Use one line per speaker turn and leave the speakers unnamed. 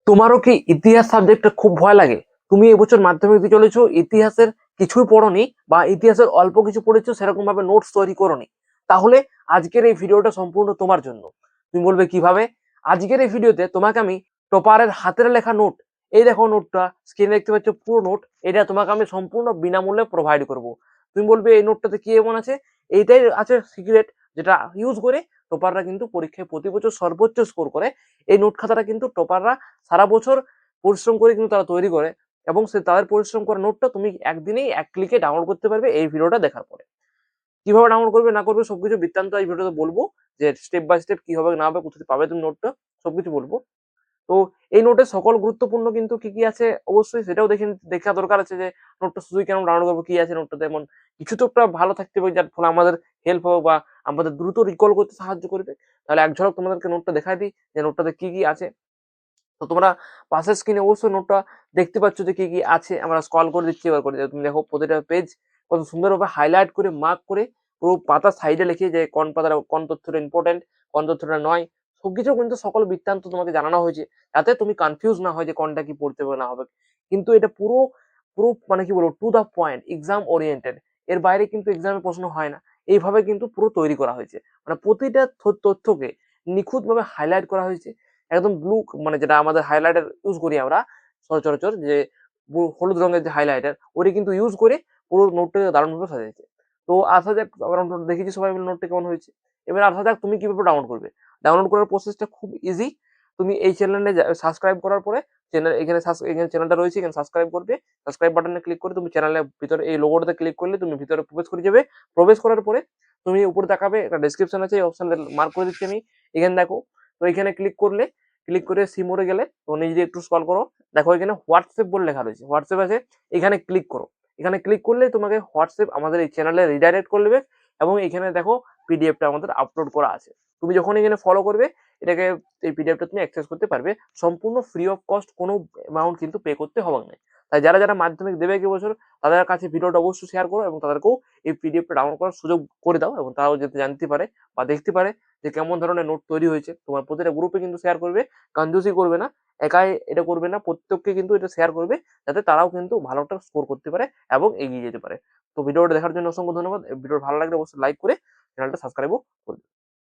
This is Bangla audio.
তোমারও কি ইতিহাস সাবজেক্টটা খুব ভয় লাগে? তুমি এবছর মাধ্যমিক দিয়ে চলেছো, ইতিহাসের কিছুই পড়োনি বা ইতিহাসের অল্প কিছু পড়েছো, সেরকম ভাবে নোটস তৈরি করোনি, তাহলে আজকের এই ভিডিওটা সম্পূর্ণ তোমার জন্য। তুমি বলবে কিভাবে? আজকের এই ভিডিওতে তোমাকে আমি টপারের হাতের লেখা নোট, এই দেখো নোটটা স্ক্রিনে দেখতে পাচ্ছ, পুরো নোট, এটা তোমাকে আমি সম্পূর্ণ বিনামূল্যে প্রোভাইড করব। তুমি বলবে এই নোটটাতে কি এমন আছে? এইটাই আছে সিক্রেট, যেটা ইউজ করে টপাররা কিন্তু পরীক্ষায় প্রতি বছর সর্বোচ্চ স্কোর করে। এই নোট খাতাটা কিন্তু টপাররা সারা বছর পরিশ্রম করে কিন্তু তারা তৈরি করে, এবং সে তাদের পরিশ্রম করা নোটটা তুমি একদিনেই এক ক্লিকে ডাউনলোড করতে পারবে এই ভিডিওটা দেখার পরে। কিভাবে ডাউনলোড করবে না করবে সবকিছু বৃত্তান্ত এই ভিডিওতে বলবো, যে স্টেপ বাই স্টেপ কি হবে না হবে, কোথায় পাবে তুমি নোটটা, সবকিছু বলবো। তো এই নোটে সকল গুরুত্বপূর্ণ কিন্তু কি কি আছে অবশ্যই সেটাও দেখা দরকার আছে, যে নোটটা শুধুই কেন ডাউনলোড করবো, কি আছে নোটটাতে এমন কিছু, তো একটা ভালো থাকতে হবে যার ফলে আমাদের হেল্প হবে বা আমাদের দ্রুত রিকল করতে সাহায্য করবে। তাহলে এক ঝলক তোমাদেরকে নোটটা দেখাই দিই যে নোটটাতে কি কি আছে। তো তোমরা পাশের স্ক্রিনে অবশ্যই নোটটা দেখতে পাচ্ছ যে কি কি আছে। আমরা স্ক্রল করে দিচ্ছি, এবার করে তুমি দেখো প্রতিটা পেজ কত সুন্দরভাবে হাইলাইট করে মার্ক করে পুরো পাতার সাইডে লিখে, যে কোন পাতাটা কোন তথ্যটা ইম্পর্টেন্ট, কোন তথ্যটা নয়, সবকিছু কিন্তু সকল বৃত্তান্ত তোমাকে জানানো হয়েছে, যাতে তুমি কনফিউজ না হয় যে কোনটা কি পড়তে হবে না হবে। কিন্তু এটা পুরো পুরো মানে কি বলবো, to the point, exam oriented. এর বাইরে কিন্তু এক্সামে প্রশ্ন হয় না। এইভাবে কিন্তু পুরো তৈরি করা হয়েছে, মানে প্রতিটা তথ্যকে নিখুঁতভাবে হাইলাইট করা হয়েছে। একদম ব্লু, মানে যেটা আমাদের হাইলাইটার ইউজ করি আমরা সচরাচর, যে হলুদ রঙের যে হাইলাইটার, ওটা কিন্তু ইউজ করে পুরো নোটটাকে দারুণভাবে সাজিয়েছে। তো আসা যাক, আমরা দেখেছি সবাই মিলে নোটটা কেমন হয়েছে। এবার আসা যাক তুমি কিভাবে ডাউনলোড করবে। ডাউনলোড করার প্রসেসটা খুব ইজি। তুমি এই চ্যানেলে সাবস্ক্রাইব করার পরে এখানে চ্যানেলটা রয়েছে, এখানে সাবস্ক্রাইব করবে। সাবস্ক্রাইব বাটনে ক্লিক করে তুমি চ্যানেলের ভিতরে এই লোগোটাতে ক্লিক করলে তুমি ভিতরে প্রবেশ করে যাবে। প্রবেশ করার পরে তুমি উপরে দেখাবে একটা ডেসক্রিপশন আছে, এই অপশন মার্ক করে দিচ্ছি আমি। এখানে দেখো, তো এখানে ক্লিক করে সি মোডে গেলে তো নিজে দিয়ে একটু স্ক্রল করো, দেখো এখানে হোয়াটসঅ্যাপ বলে লেখা রয়েছে, হোয়াটসঅ্যাপ আছে, এখানে ক্লিক করো। এখানে ক্লিক করলে তোমাকে হোয়াটসঅ্যাপ আমাদের এই চ্যানেলে রিডাইরেক্ট করবে, এবং এখানে দেখো পিডিএফটা আমাদের আপলোড করা আছে। তুমি যখন এখানে ফলো করবে, এটাকে এই পিডিএফটা তুমি অ্যাক্সেস করতে পারবে সম্পূর্ণ ফ্রি অফ কস্ট, কোনো অ্যামাউন্ট কিন্তু পে করতে হবে না। তাই যারা যারা মাধ্যমিক দেবে কি বছর, তাদের কাছে ভিডিওটা অবশ্যই শেয়ার করো, এবং তাদেরকেও এই পিডিএফটা ডাউনলোড করার সুযোগ করে দাও, এবং তারাও যাতে জানতে পারে বা দেখতে পারে যে কেমন ধরনের নোট তৈরি হয়েছে। তোমার প্রতিটা গ্রুপে কিন্তু শেয়ার করবে, কনজুসি করবে না, একাই এটা করবে না, প্রত্যেককে কিন্তু এটা শেয়ার করবে, যাতে তারাও কিন্তু ভালো একটা স্কোর করতে পারে এবং এগিয়ে যেতে পারে। তো ভিডিওটা দেখার জন্য অসংখ্য ধন্যবাদ। ভিডিও ভালো লাগলে অবশ্যই লাইক করে চ্যানেলটা সাবস্ক্রাইবও করবে।